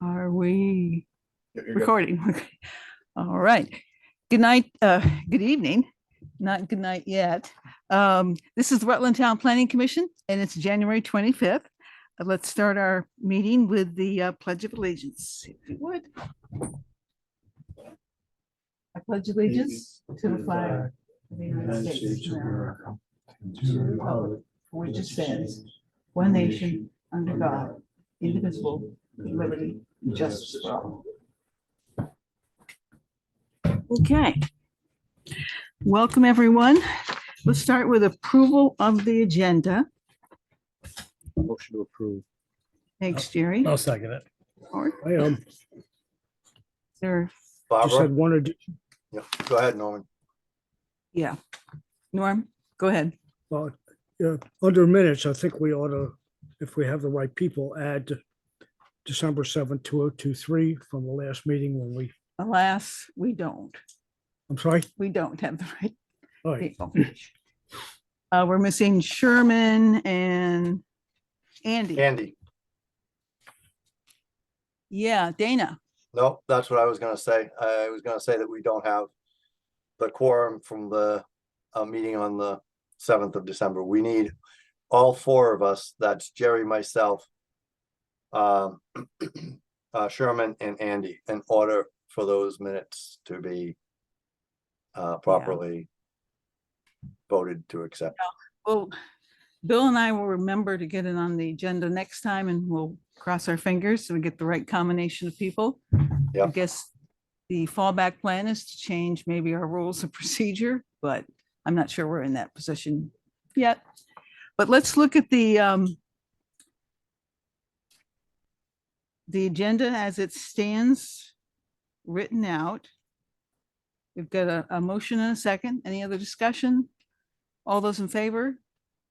Are we You're good. recording? Okay. All right. Good night, good evening, not good night yet. This is the Rutland Town Planning Commission and it's January 25th. Let's start our meeting with the Pledge of Allegiance, if you would. I pledge allegiance to the flag of the United States of America, and to the republic for which it stands, one nation, under God, indivisible, with liberty and justice for all. Okay. Welcome, everyone. Let's start with approval of the agenda. Motion to approve. Thanks, Jerry. I'll second it. Or I there, just Barbara? had one addition. Yeah, go ahead, Norman. yeah. Norm, go ahead. Under minutes, I think we ought to, if we have the right people, add December 7th, 2023 from the last meeting when we, Alas, we don't. I'm sorry. We don't have the right All right. people. We're missing Sherman and Andy. Andy. Yeah, Dana. No, that's what I was gonna say. I was gonna say that we don't have the quorum from the meeting on the 7th of December. We need all four of us. That's Jerry, myself, Sherman and Andy, in order for those minutes to be properly voted to accept. Well, Bill and I will remember to get it on the agenda next time and we'll cross our fingers so we get the right combination of people. I Yep. guess the fallback plan is to change maybe our rules of procedure, but I'm not sure we're in that position yet. But let's look at the agenda as it stands written out. We've got a motion and a second. Any other discussion? All those in favor?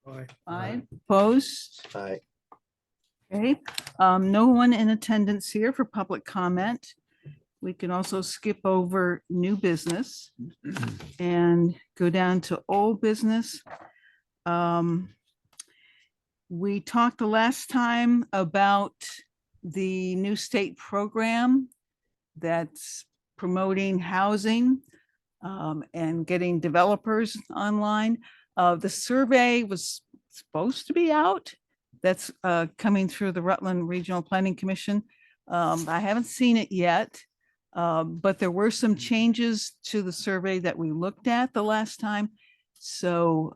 All right. Aye. Opposed? Aye. Okay, no one in attendance here for public comment. We can also skip over new business and go down to old business. We talked the last time about the new state program that's promoting housing and getting developers online. The survey was supposed to be out. That's coming through the Rutland Regional Planning Commission. I haven't seen it yet, but there were some changes to the survey that we looked at the last time. So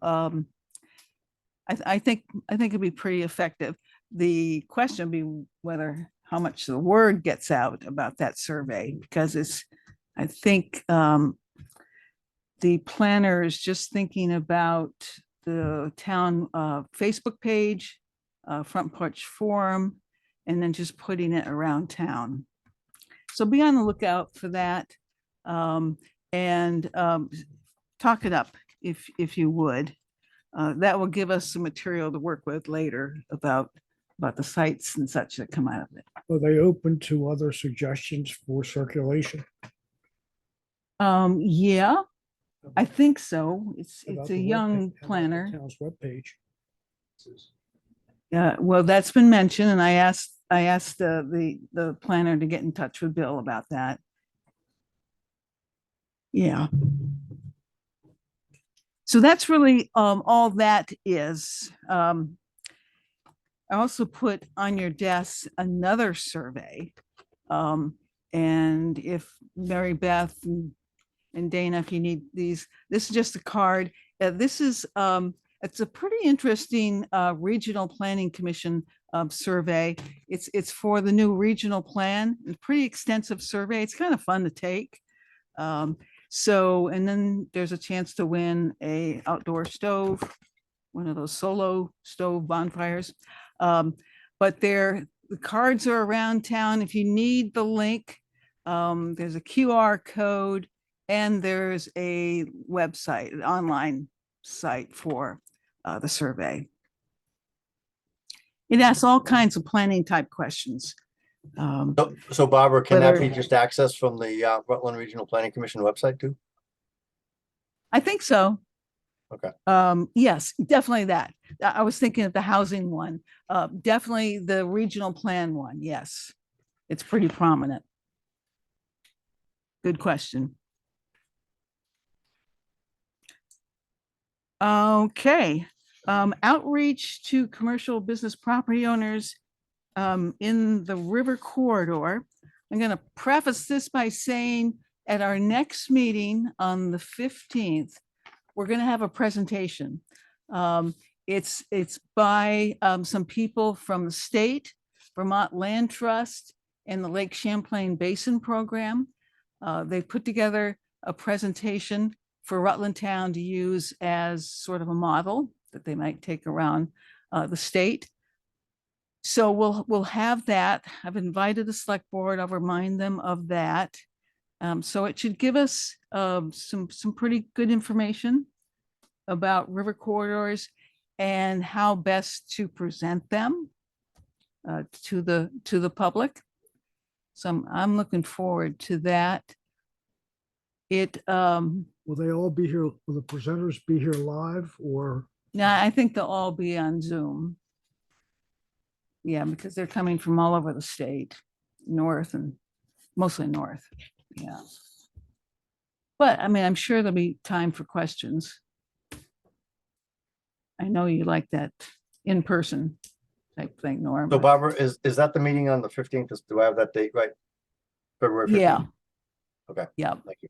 I think it'd be pretty effective. The question would be whether how much the word gets out about that survey, because it's, I think the planner is just thinking about the town Facebook page, front porch forum, and then just putting it around town. So be on the lookout for that, and talk it up if you would. That will give us some material to work with later about the sites and such that come out of it. Are they open to other suggestions for circulation? Yeah, I think so. It's About a the young webpage- how about the planner. Town's webpage. Yeah, well, that's been mentioned, and I asked the planner to get in touch with Bill about that. Yeah. So that's really all that is. I also put on your desk another survey. And if Mary Beth and Dana, if you need these, this is just a card. This is it's a pretty interesting Regional Planning Commission survey. It's for the new regional plan, a pretty extensive survey. It's kind of fun to take. So, and then there's a chance to win a outdoor stove, one of those solo stove bonfires. But the cards are around town. If you need the link, there's a QR code and there's a website, an online site for the survey. It asks all kinds of planning type questions. So Barbara, can that be Whether- just accessed from the Rutland Regional Planning Commission website too? I think so. Okay. Yes, definitely that. I was thinking of the housing one, definitely the regional plan one. Yes. it's pretty prominent. Good question. Okay, outreach to commercial business property owners in the river corridor. I'm going to preface this by saying at our next meeting on the 15th, we're going to have a presentation. It's by some people from the state, Vermont Land Trust, and the Lake Champlain Basin Program. They put together a presentation for Rutland Town to use as sort of a model that they might take around the state. So we'll have that. I've invited the select board. I'll remind them of that. So it should give us some pretty good information about river corridors and how best to present them to the public. So I'm looking forward to that. Will they all be here? Will the presenters be here live or? Now I think they'll all be on Zoom. Yeah, because they're coming from all over the state, north and mostly north. Yeah. But I mean, I'm sure there'll be time for questions. I know you like that in-person type thing, Norm. So Barbara, is that the meeting on the 15th? Do I have that date right? February 15th? Yeah. Okay. Yeah. Thank you.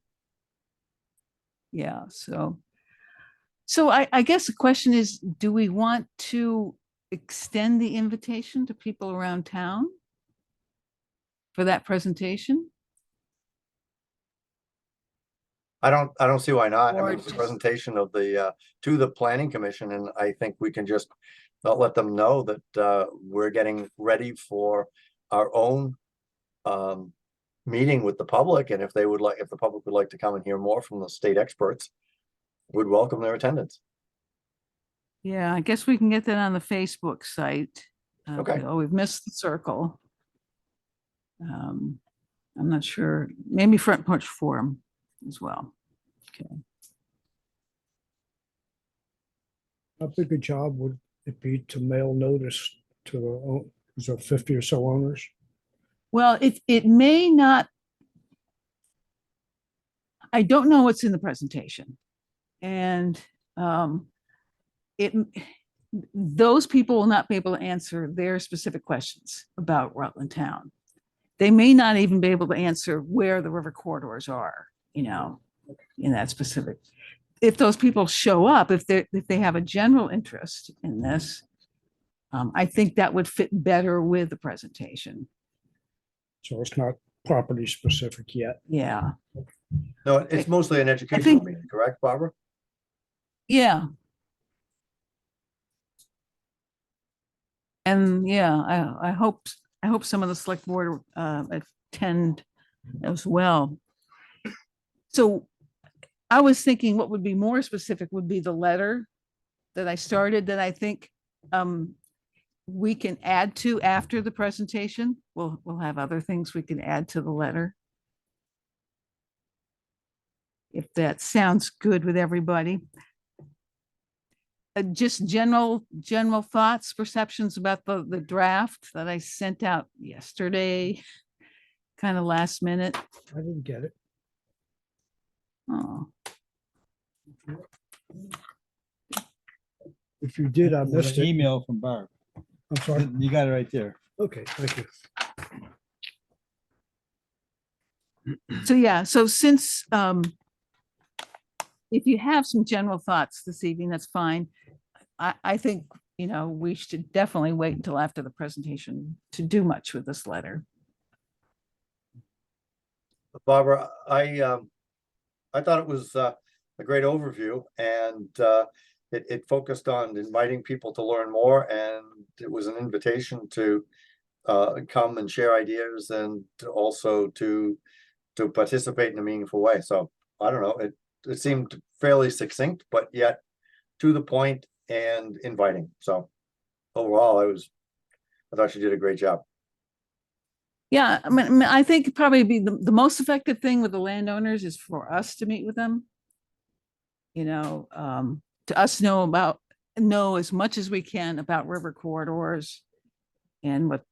Yeah. So I guess the question is, do we want to extend the invitation to people around town for that presentation? I don't see why not. I Or mean, it's a just- presentation of the, to the planning commission, and I think we can just not let them know that, we're getting ready for our own, meeting with the public, and if the public would like to come and hear more from the state experts, would welcome their attendance. Yeah, I guess we can get that on the Facebook site. Okay. Oh, we've missed the circle. I'm not sure, maybe Front Porch Forum as well. Okay. How big a job would it be to mail notice to the, is there 50 or so owners? Well, it may not. I don't know what's in the presentation. And those people will not be able to answer their specific questions about Rutland Town. They may not even be able to answer where the river corridors are, in that specific. If those people show up, if they have a general interest in this, I think that would fit better with the presentation. So it's not property specific yet. Yeah. No, it's mostly an educational think- meeting, correct, Barbara? Yeah. And yeah, I hope some of the select board attend as well. So I was thinking what would be more specific would be the letter that I started that I think we can add to after the presentation. We'll have other things we can add to the letter. If that sounds good with everybody. Just general thoughts, perceptions about the draft that I sent out yesterday, kind of last minute. I didn't get it. Oh, If you did, I There's missed an it. email from Barb. I'm sorry. You got it right there. Okay, thank you. so yeah, so since if you have some general thoughts this evening, that's fine. I think, we should definitely wait until after the presentation to do much with this letter. Barbara, I thought it was a great overview, and it focused on inviting people to learn more, and it was an invitation to come and share ideas and also to participate in a meaningful way. So I don't know, it seemed fairly succinct, but yet to the point and inviting. So overall, I thought she did a great job. Yeah, I mean, I think probably be the most effective thing with the landowners is for us to meet with them. To us know as much as we can about river corridors and what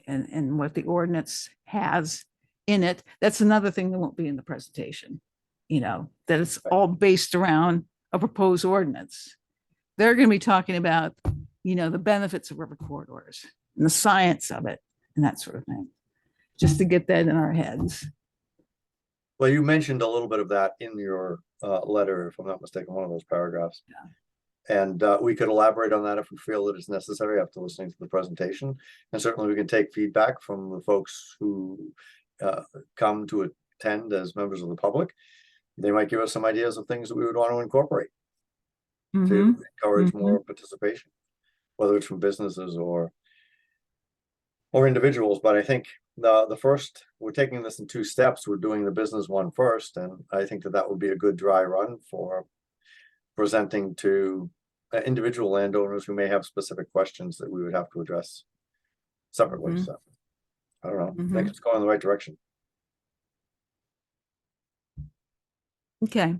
and what the ordinance has in it. That's another thing that won't be in the presentation, that it's all based around a proposed ordinance. They're going to be talking about, the benefits of river corridors and the science of it and that sort of thing, just to get that in our heads. Well, you mentioned a little bit of that in your letter, if I'm not mistaken, one of those paragraphs. And we could elaborate on that if we feel that it's necessary after listening to the presentation. And certainly we can take feedback from the folks who come to attend as members of the public. They might give us some ideas of things that we would want to incorporate Mhm. to encourage more participation, whether it's from businesses or individuals. But I think the first, we're taking this in 2 steps. We're doing the business one first, and I think that would be a good dry run for presenting to individual landowners who may have specific questions that we would have to address separately. Mhm. So I don't know. I Mhm. think it's going in the right direction. Okay.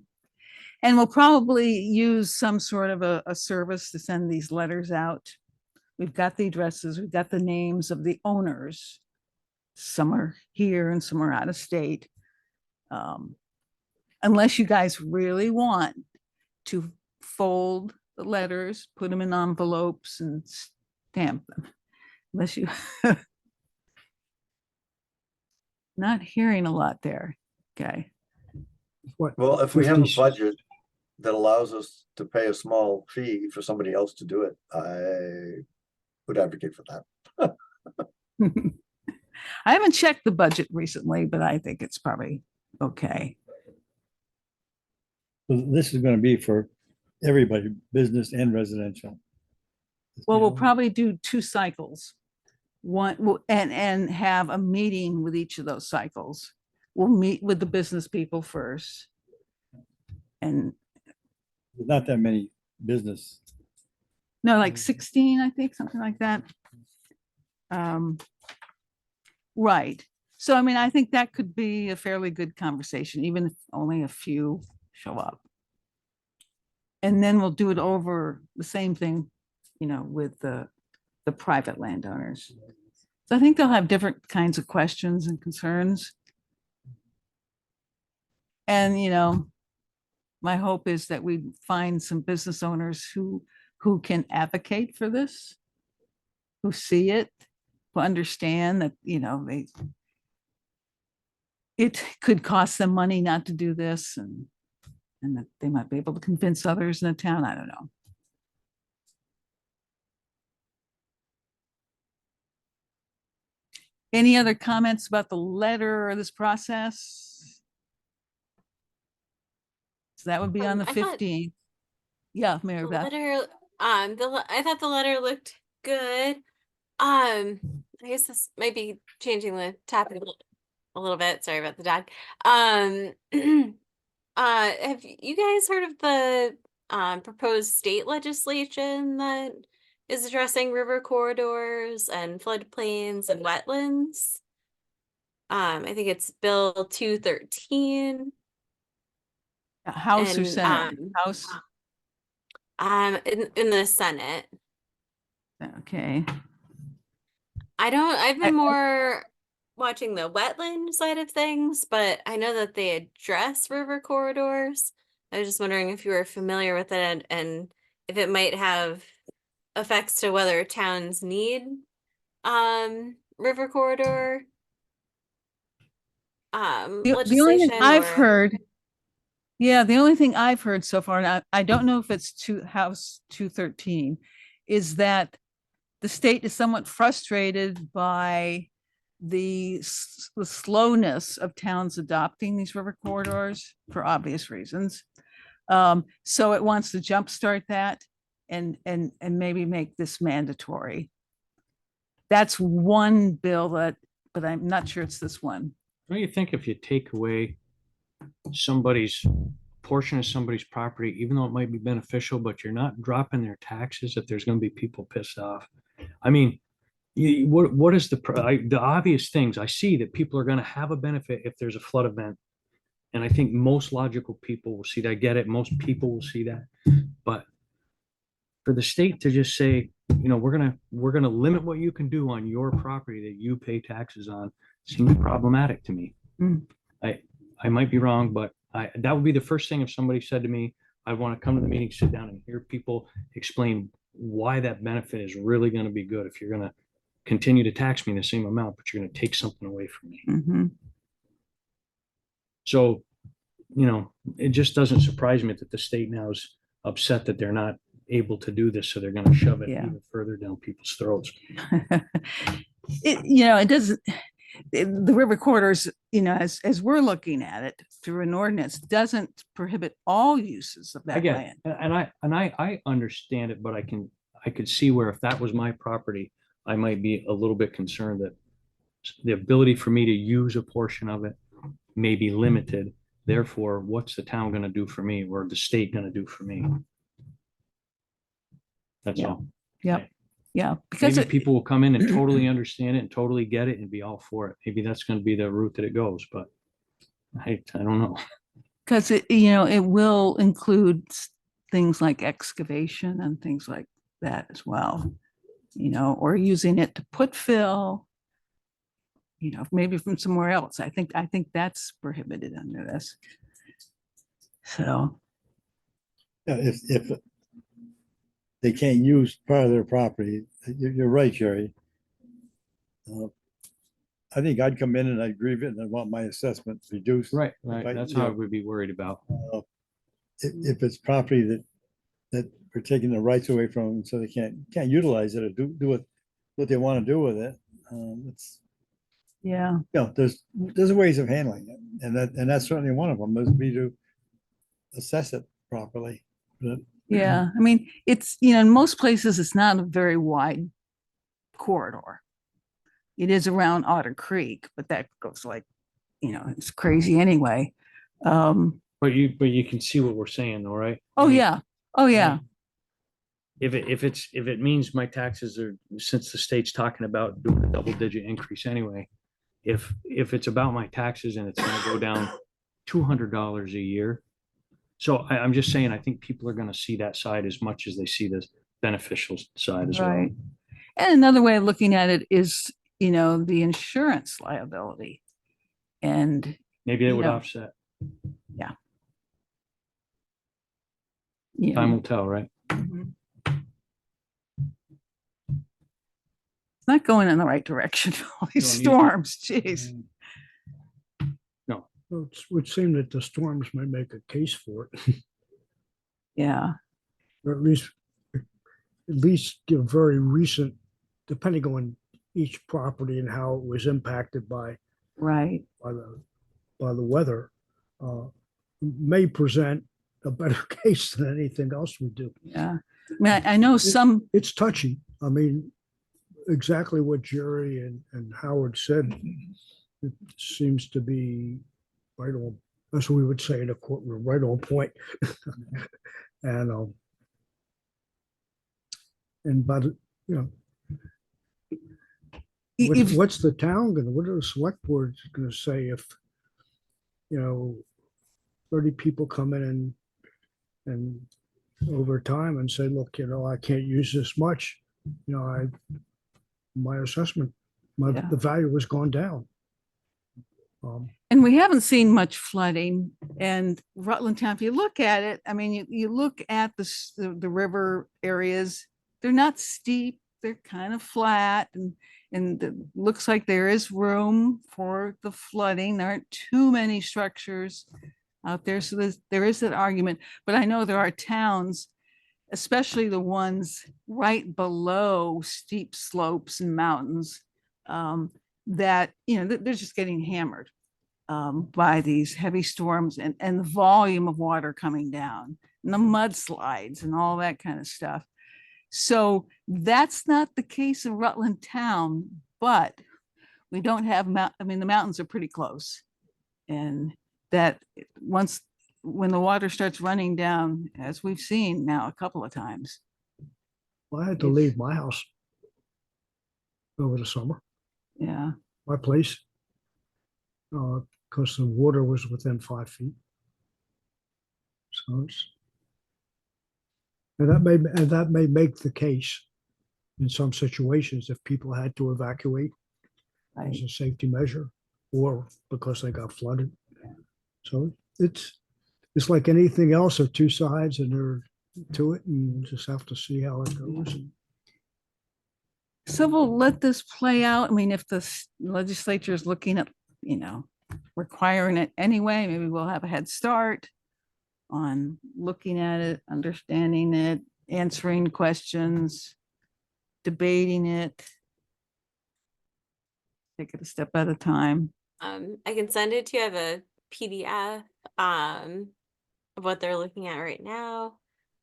And we'll probably use some sort of a service to send these letters out. We've got the addresses, we've got the names of the owners. Some are here and some are out of state. Unless you guys really want to fold the letters, put them in envelopes and stamp them. Unless you not hearing a lot there. Okay. What, Well, if we have a 50 budget that allows us to pay a small fee for somebody else to do it, I would advocate for that. I haven't checked the budget recently, but I think it's probably okay. This is gonna be for everybody, business and residential. Well, we'll probably do 2 cycles. And have a meeting with each of those cycles. We'll meet with the business people first. And There's not that many business. no, like 16, I think, something like that. Right. So, I mean, I think that could be a fairly good conversation, even if only a few show up. And then we'll do it over the same thing, with the private landowners. So I think they'll have different kinds of questions and concerns. And, my hope is that we find some business owners who can advocate for this, who see it, who understand that, it could cost them money not to do this, and that they might be able to convince others in the town. I don't know. Any other comments about the letter or this process? So that would be on the I thought 15th. Yeah, Mary the Beth. letter, I thought the letter looked good. I guess this might be changing the topic a little bit. Sorry about the dog. Have you guys heard of the proposed state legislation that is addressing river corridors and floodplains and wetlands? I think it's Bill 213. House or And Senate? House? in the Senate. Okay. I've I- been more watching the wetland side of things, but I know that they address river corridors. I was just wondering if you were familiar with it and if it might have effects to whether towns need river corridor The only legislation thing I've or- heard, yeah, the only thing I've heard so far, and I don't know if it's House 213, is that the state is somewhat frustrated by the slowness of towns adopting these river corridors for obvious reasons. So it wants to jumpstart that and maybe make this mandatory. That's one bill but I'm not sure it's this one. Don't you think if you take away somebody's portion of somebody's property, even though it might be beneficial, but you're not dropping their taxes, that there's gonna be people pissed off? I mean, what is the obvious things? I see that people are gonna have a benefit if there's a flood event. And I think most logical people will see that. I get it. Most people will see that. But for the state to just say, we're gonna limit what you can do on your property that you pay taxes on seems problematic to me. Mm. I might be wrong, but that would be the first thing if somebody said to me, I want to come to the meeting, sit down and hear people explain why that benefit is really going to be good. If you're going to continue to tax me the same amount, but you're going to take something away from me. Mhm. So, it just doesn't surprise me that the state now is upset that they're not able to do this. So they're going to shove it Yeah. even further down people's throats. It doesn't, the river corridors, as we're looking at it through an ordinance, doesn't prohibit all uses of I that get, land. it. and I understand it, but I could see where if that was my property, I might be a little bit concerned that the ability for me to use a portion of it may be limited. Therefore, what's the town gonna do for me or the state gonna do for me? That's Yeah. all. Yeah, because Maybe people will come in and totally understand it and totally get it and be all for it. Maybe that's gonna be the route that it goes, but I don't know. because it will include things like excavation and things like that as well, or using it to put fill, maybe from somewhere else. I think that's prohibited under this. So, Yeah, if they can't use part of their property, you're right, Jerry. I think I'd come in and I'd grieve it and I want my assessment reduced. Right, I- That's you how I know, would be worried about. If it's property that we're taking the rights away from them, so they can't utilize it or do what they want to do with it. It's, yeah, there's ways of handling it, and that's certainly one of them, is be to assess it properly. But yeah. I mean, it's, in most places, it's not a very wide corridor. It is around Otter Creek, but that goes like, it's crazy anyway. But you can see what we're saying though, right? I Oh, mean, yeah. Oh, yeah. If it means my taxes are, since the state's talking about doing a double-digit increase anyway, if it's about my taxes and it's gonna go down $200 a year. So I'm just saying, I think people are gonna see that side as much as they see the beneficial side as well. Right. And another way of looking at it is, the insurance liability. And, Maybe it would Yeah. offset. you Time know, will tell, right? mhm. It's not going in the right direction. All these No, neither. storms, geez. Well, it would seem that the storms may make a case for it, Yeah, or at least give very recent, depending on each property and how it was impacted by right. by the weather, may present a better case than anything else we do. Yeah. I mean, I know some, It's touchy. I mean, exactly what Jerry and Howard said. It seems to be right on, as we would say in a courtroom, right on point. And but, if, what's the town gonna, what are the select boards gonna say if, 30 people come in and over time and say, look, I can't use this much, my assessment, Yeah. the value has gone down. and we haven't seen much flooding and Rutland Town, if you look at it, I mean, you look at the river areas, they're not steep, they're kind of flat and it looks like there is room for the flooding. There aren't too many structures out there. So there is that argument, but I know there are towns, especially the ones right below steep slopes and mountains, that, they're just getting hammered by these heavy storms and the volume of water coming down and the mudslides and all that kind of stuff. So that's not the case in Rutland Town, but we don't have, the mountains are pretty close. And that when the water starts running down, as we've seen now a couple of times. I had to leave my house over the summer, Yeah, my place, because the water was within 5 feet. So And that may make the case in some situations if people had to evacuate as Right. a safety measure or because they got flooded. So it's like anything else, there are two sides and there to it, and you just have to see how it goes. So we'll let this play out. I mean, if the legislature is looking at, requiring it anyway, maybe we'll have a head start on looking at it, understanding it, answering questions, debating it. Take it a step at a time. I can send it to you. I have a PDF of what they're looking at right now.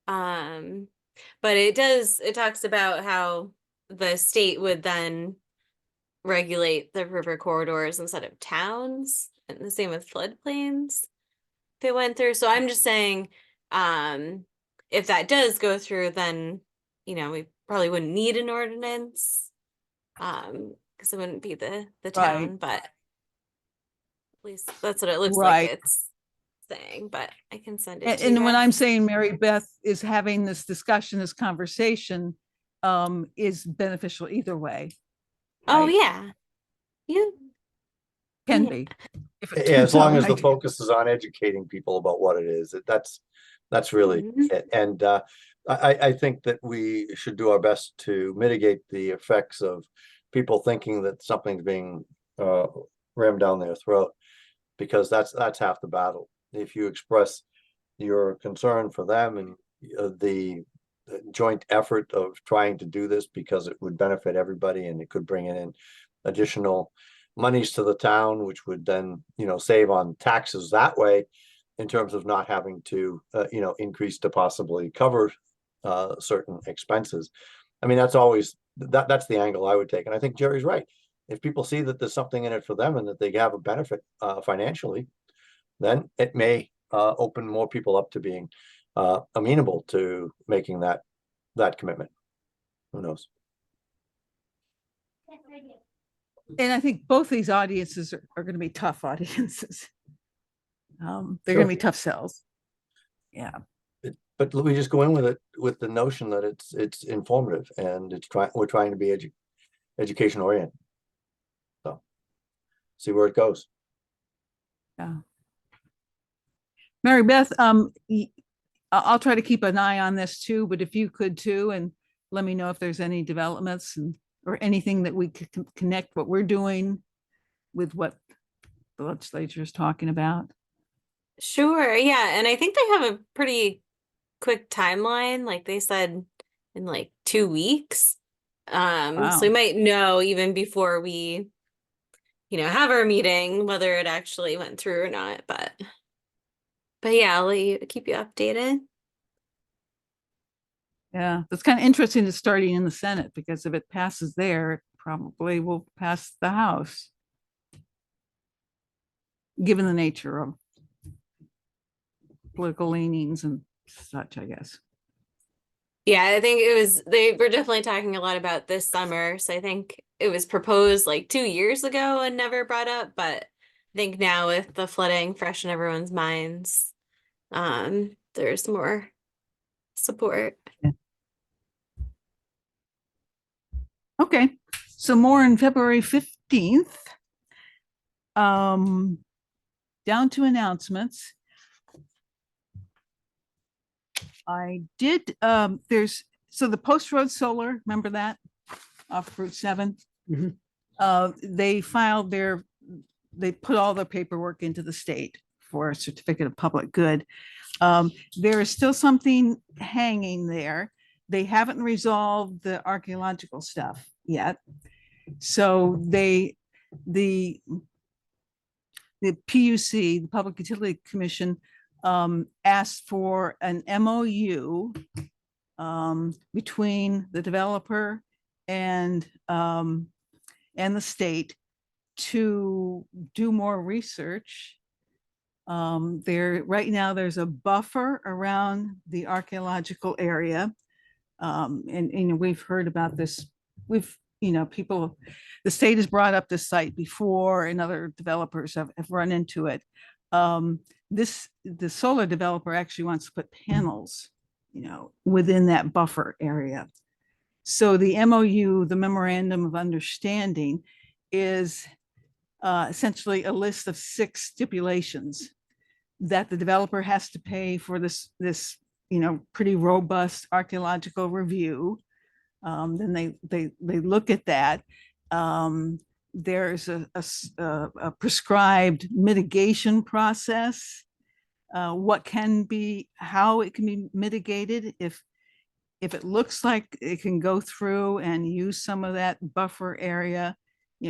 But it talks about how the state would then regulate the river corridors instead of towns, and the same with floodplains they went through. So I'm just saying, if that does go through, then we probably wouldn't need an ordinance. Because it wouldn't be the town, but at least that's what it looks Right. like it's saying, but I can send it And, to you and when I'm guys. saying Mary Beth is having this discussion, this conversation, is beneficial either way. Oh right? yeah. You Can Yeah. be. If it Yeah, as turns long out as the right. focus is on educating people about what it is, that's really Mhm. it. And I think that we should do our best to mitigate the effects of people thinking that something's being rammed down their throat, because that's half the battle. If you express your concern for them and the joint effort of trying to do this because it would benefit everybody and it could bring in additional monies to the town, which would then, save on taxes that way in terms of not having to, increase to possibly cover certain expenses. I mean, that's the angle I would take. And I think Jerry's right. If people see that there's something in it for them and that they have a benefit financially, then it may open more people up to being amenable to making that commitment. Who knows? And I think both these audiences are going to be tough audiences. They're Sure. going to be tough sells. Yeah. But we just go in with it with the notion that it's informative and we're trying to be education oriented. So see where it goes. Yeah. Mary Beth, I'll try to keep an eye on this too, but if you could too, and let me know if there's any developments or anything that we could connect what we're doing with what the legislature is talking about. Sure, yeah, and I think they have a pretty quick timeline. Like they said, in like 2 weeks. So we Wow. might know even before we, have our meeting whether it actually went through or not. But yeah, I'll keep you updated. Yeah, that's kind of interesting. It's starting in the Senate because if it passes there, it probably will pass the House. Given the nature of political leanings and such, I guess. Yeah, I think they were definitely talking a lot about this summer. So I think it was proposed like 2 years ago and never brought up. But I think now with the flooding fresh in everyone's minds, there's more support. Okay, so more on February 15th. Down to announcements. I did, so the Post Road Solar, remember that? Off Route 7? Mhm. They filed they put all their paperwork into the state for a certificate of public good. There is still something hanging there. They haven't resolved the archaeological stuff yet. So the PUC, the Public Utility Commission, asked for an MOU between the developer and the state to do more research. Right now there's a buffer around the archaeological area. And we've heard about this. People, the state has brought up this site before and other developers have run into it. The solar developer actually wants to put panels within that buffer area. So the MOU, the Memorandum of Understanding, is essentially a list of 6 stipulations that the developer has to pay for this pretty robust archaeological review. Then they look at that. There's a prescribed mitigation process. How it can be mitigated if it looks like it can go through and use some of that buffer area,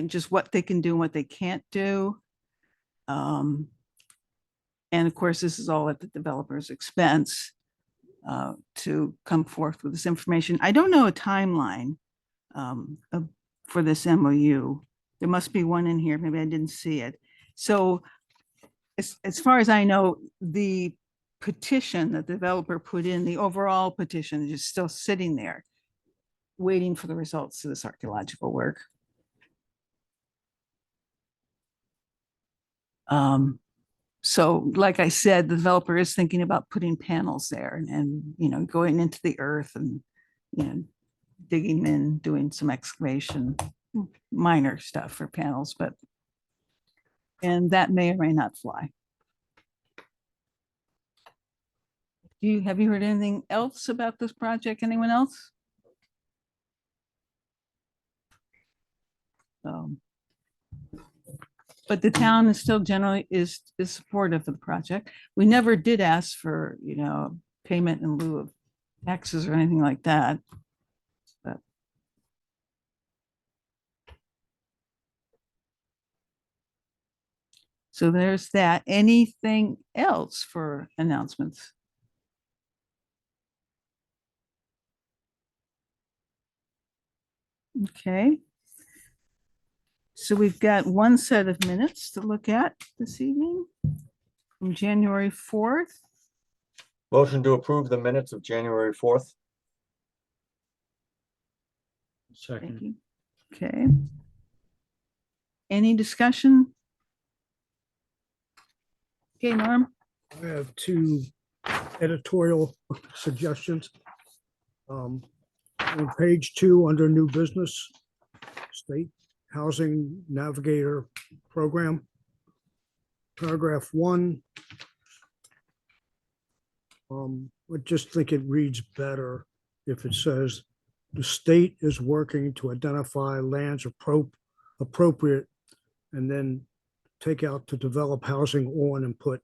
just what they can do and what they can't do. And of course, this is all at the developer's expense to come forth with this information. I don't know a timeline for this MOU. There must be one in here. Maybe I didn't see it. So as far as I know, the petition that the developer put in, the overall petition, is still sitting there, waiting for the results of this archaeological work. So like I said, the developer is thinking about putting panels there and going into the earth and, digging in, doing some excavation, minor stuff for panels, and that may or may not fly. Have you heard anything else about this project? Anyone else? But the town is still generally is supportive of the project. We never did ask for, payment in lieu of taxes or anything like that. But so there's that. Anything else for announcements? Okay. So we've got one set of minutes to look at this evening from January 4th. Motion to approve the minutes of January 4th. Thank Second. you. Okay. Any discussion? Okay, Norm? I have 2 editorial suggestions. On page 2, under new business, State Housing Navigator Program, paragraph 1. I just think it reads better if it says the state is working to identify lands appropriate, and then take out to develop housing on and put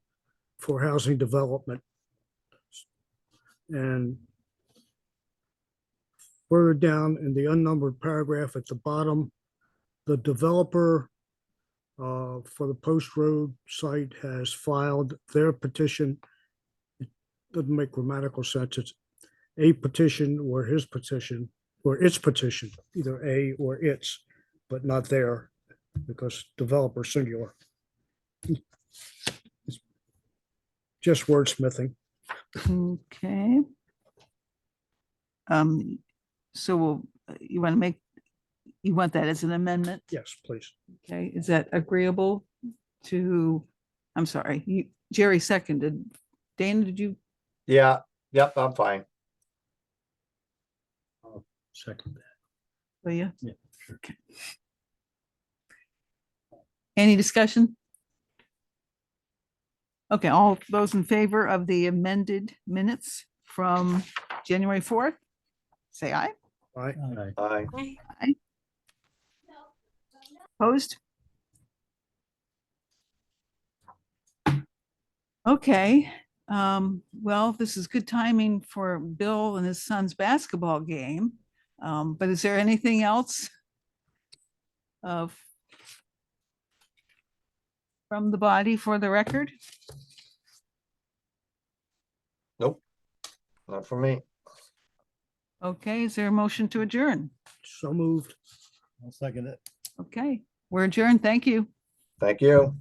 for housing development. And further down in the unnumbered paragraph at the bottom, the developer for the Post Road site has filed their petition. It doesn't make grammatical sense. It's a petition or his petition or its petition, either a or its, but not their, because developer singular. It's just wordsmithing. Okay. So you want that as an amendment? Yes, please. Okay, is that agreeable to, I'm sorry, Jerry seconded. Dana, did you? Yeah, yep, I'm fine. Second. Will you? Yeah, sure. Okay. Any discussion? Okay, all those in favor of the amended minutes from January 4th, say aye. Aye. Aye. Aye. Opposed? Okay, well, this is good timing for Bill and his son's basketball game. But is there anything else from the body for the record? Nope, not for me. Okay, is there a motion to adjourn? So moved. I'll second it. Okay, we're adjourned. Thank you. Thank you.